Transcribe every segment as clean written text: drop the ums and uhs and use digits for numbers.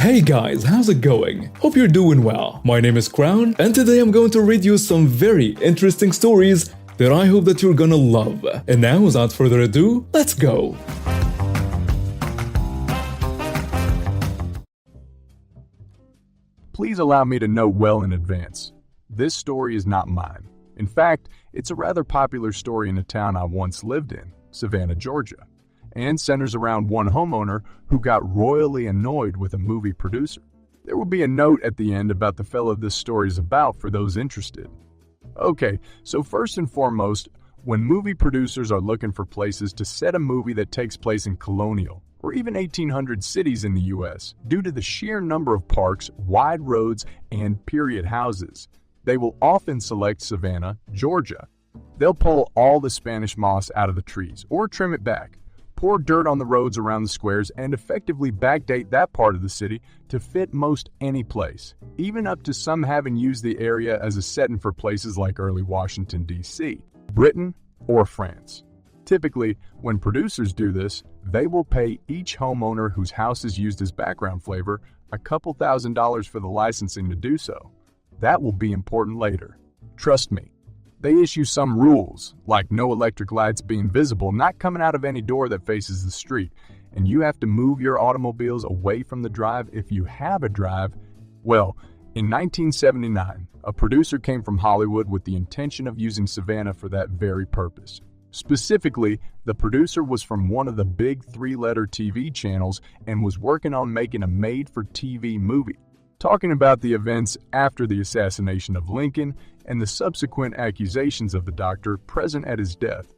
Hey guys, how's it going? Hope you're doing well. My name is Crown, and today I'm going to read you some very interesting stories that I hope that you're gonna love. And now, without further ado, let's go! Please allow me to note well in advance, this story is not mine. In fact, it's a rather popular story in a town I once lived in, Savannah, Georgia, and centers around one homeowner who got royally annoyed with a movie producer. There will be a note at the end about the fellow this story is about for those interested. Okay, so first and foremost, when movie producers are looking for places to set a movie that takes place in colonial or even 1800 cities in the US, due to the sheer number of parks, wide roads, and period houses, they will often select Savannah, Georgia. They'll pull all the Spanish moss out of the trees or trim it back, pour dirt on the roads around the squares, and effectively backdate that part of the city to fit most any place, even up to some having used the area as a setting for places like early Washington, D.C., Britain, or France. Typically, when producers do this, they will pay each homeowner whose house is used as background flavor a couple $1,000s for the licensing to do so. That will be important later. Trust me. They issue some rules, like no electric lights being visible, not coming out of any door that faces the street, and you have to move your automobiles away from the drive if you have a drive. Well, in 1979, a producer came from Hollywood with the intention of using Savannah for that very purpose. Specifically, the producer was from one of the big three-letter TV channels and was working on making a made-for-TV movie, talking about the events after the assassination of Lincoln and the subsequent accusations of the doctor present at his death.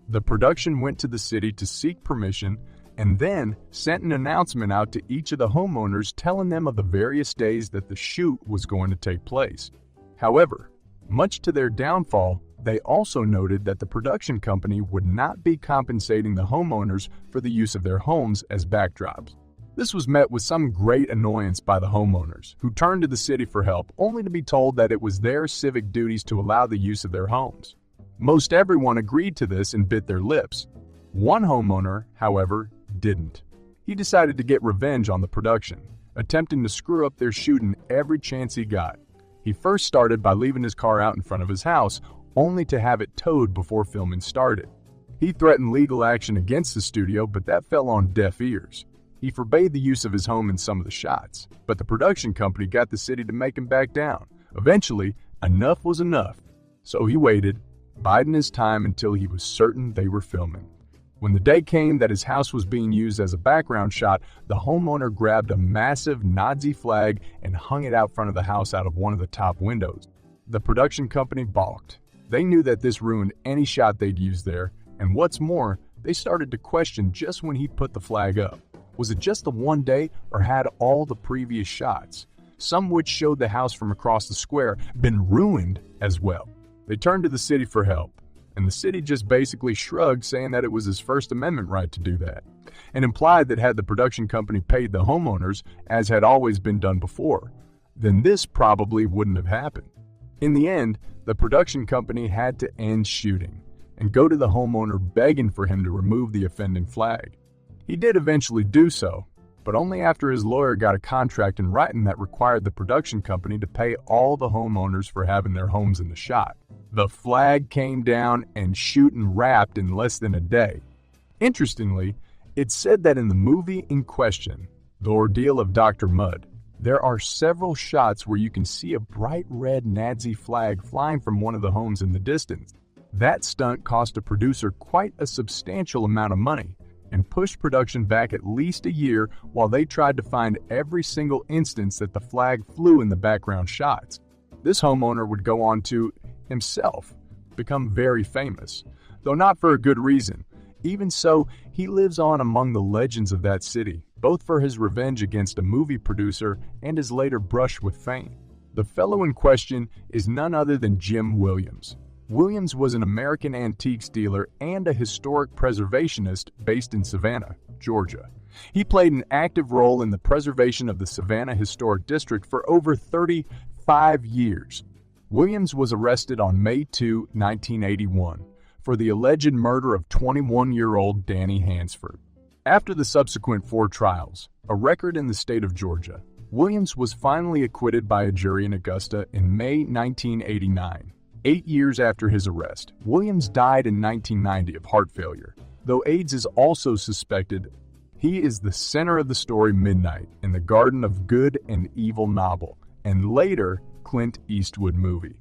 The production went to the city to seek permission and then sent an announcement out to each of the homeowners telling them of the various days that the shoot was going to take place. However, much to their downfall, they also noted that the production company would not be compensating the homeowners for the use of their homes as backdrops. This was met with some great annoyance by the homeowners, who turned to the city for help, only to be told that it was their civic duties to allow the use of their homes. Most everyone agreed to this and bit their lips. One homeowner, however, didn't. He decided to get revenge on the production, attempting to screw up their shooting every chance he got. He first started by leaving his car out in front of his house, only to have it towed before filming started. He threatened legal action against the studio, but that fell on deaf ears. He forbade the use of his home in some of the shots, but the production company got the city to make him back down. Eventually, enough was enough, so he waited, biding his time until he was certain they were filming. When the day came that his house was being used as a background shot, the homeowner grabbed a massive Nazi flag and hung it out front of the house out of one of the top windows. The production company balked. They knew that this ruined any shot they'd used there, and what's more, they started to question just when he put the flag up. Was it just the one day, or had all the previous shots, some which showed the house from across the square, been ruined as well? They turned to the city for help, and the city just basically shrugged, saying that it was his First Amendment right to do that, and implied that had the production company paid the homeowners, as had always been done before, then this probably wouldn't have happened. In the end, the production company had to end shooting and go to the homeowner begging for him to remove the offending flag. He did eventually do so, but only after his lawyer got a contract in writing that required the production company to pay all the homeowners for having their homes in the shot. The flag came down and shooting wrapped in less than a day. Interestingly, it's said that in the movie in question, The Ordeal of Dr. Mudd, there are several shots where you can see a bright red Nazi flag flying from one of the homes in the distance. That stunt cost a producer quite a substantial amount of money and pushed production back at least a year while they tried to find every single instance that the flag flew in the background shots. This homeowner would go on to, himself, become very famous, though not for a good reason. Even so, he lives on among the legends of that city, both for his revenge against a movie producer and his later brush with fame. The fellow in question is none other than Jim Williams. Williams was an American antiques dealer and a historic preservationist based in Savannah, Georgia. He played an active role in the preservation of the Savannah Historic District for over 35 years. Williams was arrested on May 2, 1981, for the alleged murder of 21-year-old Danny Hansford. After the subsequent 4 trials, a record in the state of Georgia, Williams was finally acquitted by a jury in Augusta in May 1989. 8 years after his arrest, Williams died in 1990 of heart failure. Though AIDS is also suspected, he is the center of the story Midnight in the Garden of Good and Evil novel, and later Clint Eastwood movie.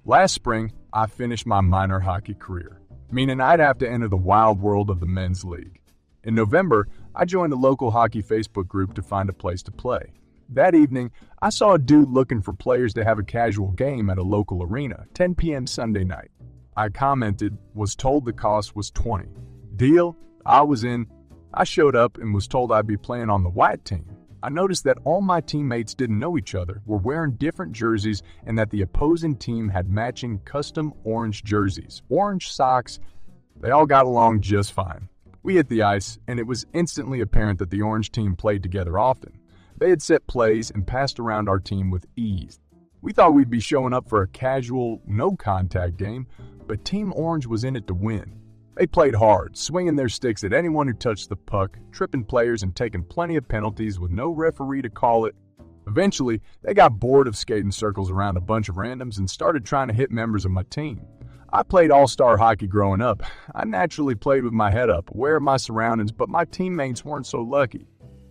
Last spring, I finished my minor hockey career, meaning I'd have to enter the wild world of the men's league. In November, I joined a local hockey Facebook group to find a place to play. That evening, I saw a dude looking for players to have a casual game at a local arena, 10 p.m. Sunday night. I commented, was told the cost was $20. Deal? I was in. I showed up and was told I'd be playing on the white team. I noticed that all my teammates didn't know each other, were wearing different jerseys, and that the opposing team had matching custom orange jerseys, orange socks. They all got along just fine. We hit the ice, and it was instantly apparent that the orange team played together often. They had set plays and passed around our team with ease. We thought we'd be showing up for a casual, no-contact game, but Team Orange was in it to win. They played hard, swinging their sticks at anyone who touched the puck, tripping players and taking plenty of penalties with no referee to call it. Eventually, they got bored of skating circles around a bunch of randoms and started trying to hit members of my team. I played all-star hockey growing up. I naturally played with my head up, aware of my surroundings, but my teammates weren't so lucky.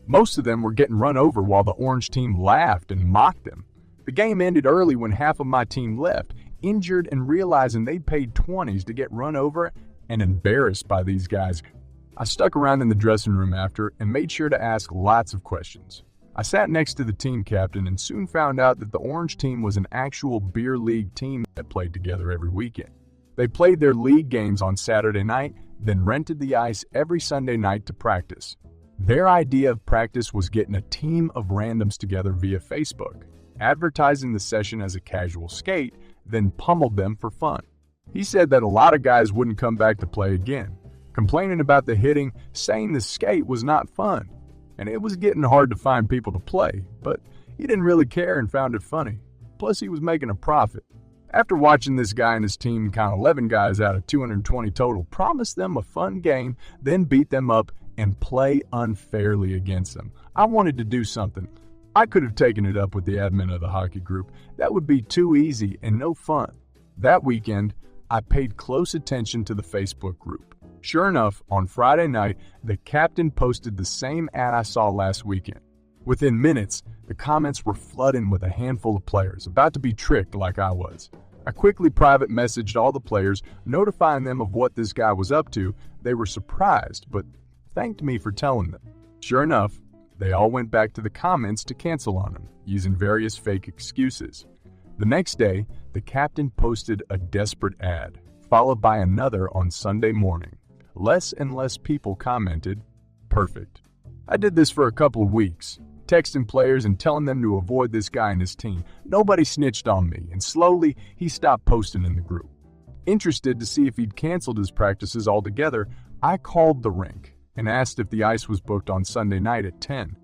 Most of them were getting run over while the orange team laughed and mocked them. The game ended early when half of my team left, injured and realizing they paid 20s to get run over and embarrassed by these guys. I stuck around in the dressing room after and made sure to ask lots of questions. I sat next to the team captain and soon found out that the orange team was an actual beer league team that played together every weekend. They played their league games on Saturday night, then rented the ice every Sunday night to practice. Their idea of practice was getting a team of randoms together via Facebook, advertising the session as a casual skate, then pummeled them for fun. He said that a lot of guys wouldn't come back to play again, complaining about the hitting, saying the skate was not fun, and it was getting hard to find people to play, but he didn't really care and found it funny. Plus, he was making a profit. After watching this guy and his team count 11 guys out of 220 total, promise them a fun game, then beat them up and play unfairly against them, I wanted to do something. I could have taken it up with the admin of the hockey group. That would be too easy and no fun. That weekend, I paid close attention to the Facebook group. Sure enough, on Friday night, the captain posted the same ad I saw last weekend. Within minutes, the comments were flooding with a handful of players, about to be tricked like I was. I quickly private messaged all the players, notifying them of what this guy was up to. They were surprised, but thanked me for telling them. Sure enough, they all went back to the comments to cancel on him, using various fake excuses. The next day, the captain posted a desperate ad, followed by another on Sunday morning. Less and less people commented, "Perfect." I did this for a couple of weeks, texting players and telling them to avoid this guy and his team. Nobody snitched on me, and slowly he stopped posting in the group. Interested to see if he'd canceled his practices altogether, I called the rink and asked if the ice was booked on Sunday night at 10.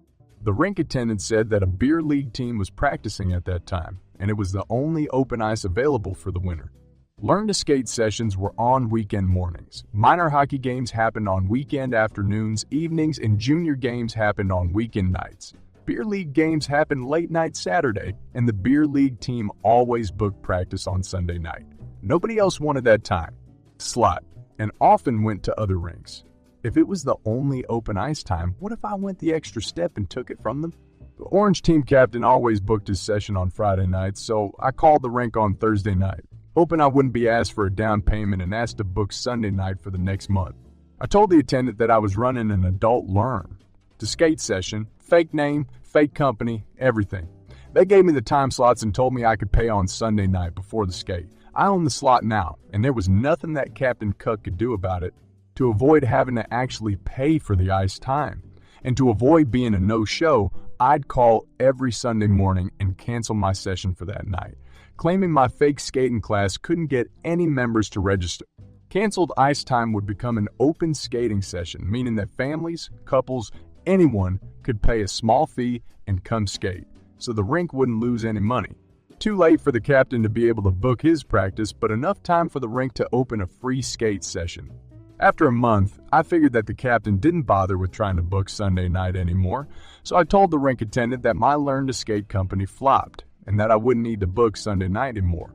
The rink attendant said that a beer league team was practicing at that time, and it was the only open ice available for the winter. Learn to skate sessions were on weekend mornings. Minor hockey games happened on weekend afternoons, evenings, and junior games happened on weekend nights. Beer league games happened late night Saturday, and the beer league team always booked practice on Sunday night. Nobody else wanted that time slot, and often went to other rinks. If it was the only open ice time, what if I went the extra step and took it from them? The Orange team captain always booked his session on Friday nights, so I called the rink on Thursday night, hoping I wouldn't be asked for a down payment and asked to book Sunday night for the next month. I told the attendant that I was running an adult learn to skate session, fake name, fake company, everything. They gave me the time slots and told me I could pay on Sunday night before the skate. I own the slot now, and there was nothing that Captain Cook could do about it to avoid having to actually pay for the ice time. And to avoid being a no-show, I'd call every Sunday morning and cancel my session for that night, claiming my fake skating class couldn't get any members to register. Canceled ice time would become an open skating session, meaning that families, couples, anyone could pay a small fee and come skate, so the rink wouldn't lose any money. Too late for the captain to be able to book his practice, but enough time for the rink to open a free skate session. After a month, I figured that the captain didn't bother with trying to book Sunday night anymore, so I told the rink attendant that my learn to skate company flopped and that I wouldn't need to book Sunday night anymore.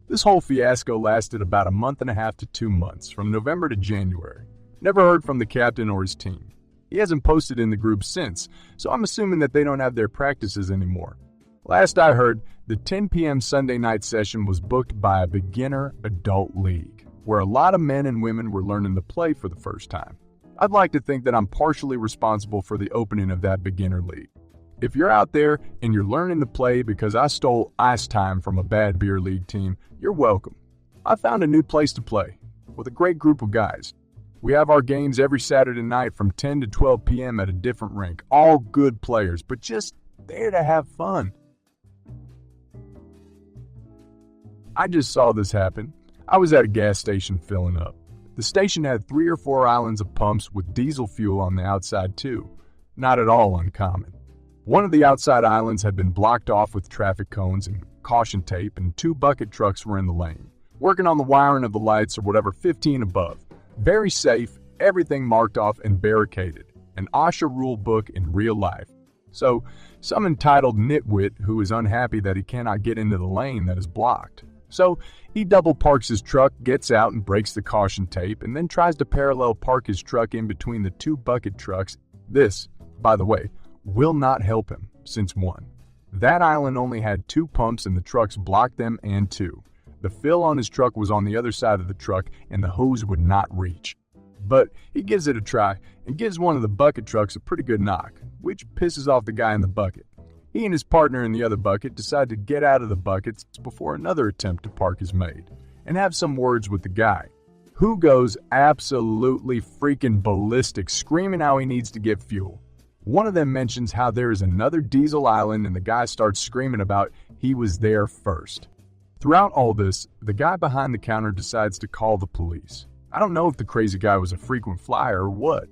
This whole fiasco lasted about a month and a half to 2 months, from November to January. Never heard from the captain or his team. He hasn't posted in the group since, so I'm assuming that they don't have their practices anymore. Last I heard, the 10 p.m. Sunday night session was booked by a beginner adult league, where a lot of men and women were learning to play for the first time. I'd like to think that I'm partially responsible for the opening of that beginner league. If you're out there and you're learning to play because I stole ice time from a bad beer league team, you're welcome. I found a new place to play, with a great group of guys. We have our games every Saturday night from 10 to 12 p.m. at a different rink. All good players, but just there to have fun. I just saw this happen. I was at a gas station filling up. The station had 3 or 4 islands of pumps with diesel fuel on the outside too. Not at all uncommon. One of the outside islands had been blocked off with traffic cones and caution tape, and 2 bucket trucks were in the lane, working on the wiring of the lights or whatever 15 above. Very safe, everything marked off and barricaded. An OSHA rule book in real life. So, some entitled nitwit who is unhappy that he cannot get into the lane that is blocked. So, he double parks his truck, gets out and breaks the caution tape, and then tries to parallel park his truck in between the 2 bucket trucks. This, by the way, will not help him, since 1. That island only had 2 pumps and the trucks blocked them, and 2. The fill on his truck was on the other side of the truck and the hose would not reach. But he gives it a try and gives one of the bucket trucks a pretty good knock, which pisses off the guy in the bucket. He and his partner in the other bucket decide to get out of the buckets before another attempt to park is made, and have some words with the guy, who goes absolutely freaking ballistic, screaming how he needs to get fuel. One of them mentions how there is another diesel island, and the guy starts screaming about he was there first. Throughout all this, the guy behind the counter decides to call the police. I don't know if the crazy guy was a frequent flyer or what.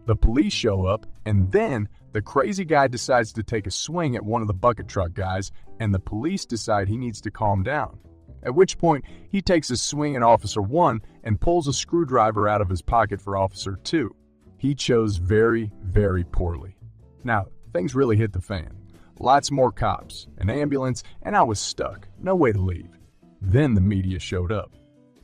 The police show up, and then the crazy guy decides to take a swing at one of the bucket truck guys, and the police decide he needs to calm down. At which point, he takes a swing at Officer 1 and pulls a screwdriver out of his pocket for Officer 2. He chose very, very poorly. Now, things really hit the fan. Lots more cops, an ambulance, and I was stuck. No way to leave. Then the media showed up.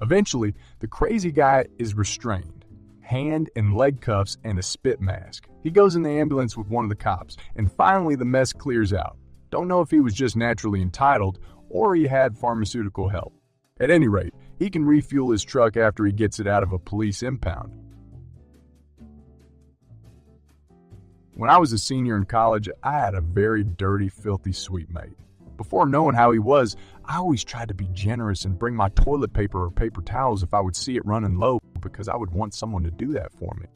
Eventually, the crazy guy is restrained. Hand and leg cuffs and a spit mask. He goes in the ambulance with one of the cops, and finally the mess clears out. Don't know if he was just naturally entitled or he had pharmaceutical help. At any rate, he can refuel his truck after he gets it out of a police impound. When I was a senior in college, I had a very dirty, filthy suite mate. Before knowing how he was, I always tried to be generous and bring my toilet paper or paper towels if I would see it running low, because I would want someone to do that for me.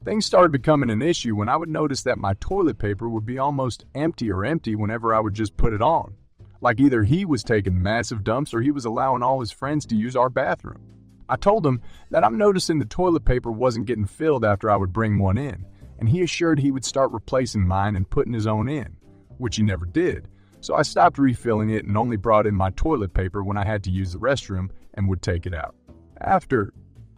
Things started becoming an issue when I would notice that my toilet paper would be almost empty whenever I would just put it on. Like either he was taking massive dumps or he was allowing all his friends to use our bathroom. I told him that I'm noticing the toilet paper wasn't getting filled after I would bring one in, and he assured he would start replacing mine and putting his own in, which he never did. So I stopped refilling it and only brought in my toilet paper when I had to use the restroom and would take it out.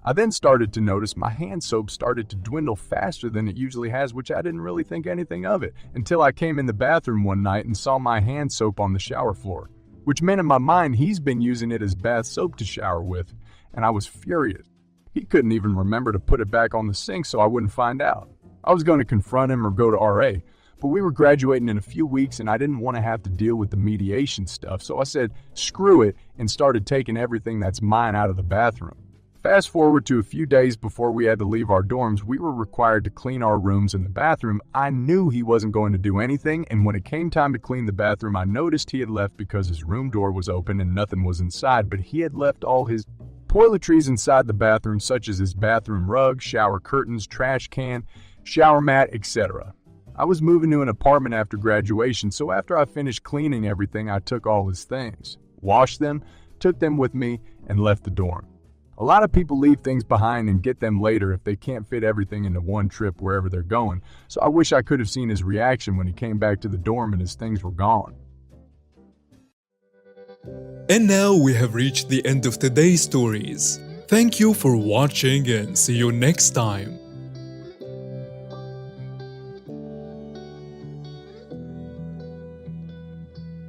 I then started to notice my hand soap started to dwindle faster than it usually has, which I didn't really think anything of it until I came in the bathroom one night and saw my hand soap on the shower floor, which meant in my mind he's been using it as bath soap to shower with, and I was furious. He couldn't even remember to put it back on the sink so I wouldn't find out. I was going to confront him or go to RA, but we were graduating in a few weeks and I didn't want to have to deal with the mediation stuff, so I said, screw it, and started taking everything that's mine out of the bathroom. Fast forward to a few days before we had to leave our dorms, we were required to clean our rooms and the bathroom. I knew he wasn't going to do anything, and when it came time to clean the bathroom, I noticed he had left because his room door was open and nothing was inside, but he had left all his toiletries inside the bathroom, such as his bathroom rug, shower curtains, trash can, shower mat, etc. I was moving to an apartment after graduation, so after I finished cleaning everything, I took all his things, washed them, took them with me, and left the dorm. A lot of people leave things behind and get them later if they can't fit everything into one trip wherever they're going, so I wish I could have seen his reaction when he came back to the dorm and his things were gone. And now we have reached the end of today's stories. Thank you for watching and see you next time.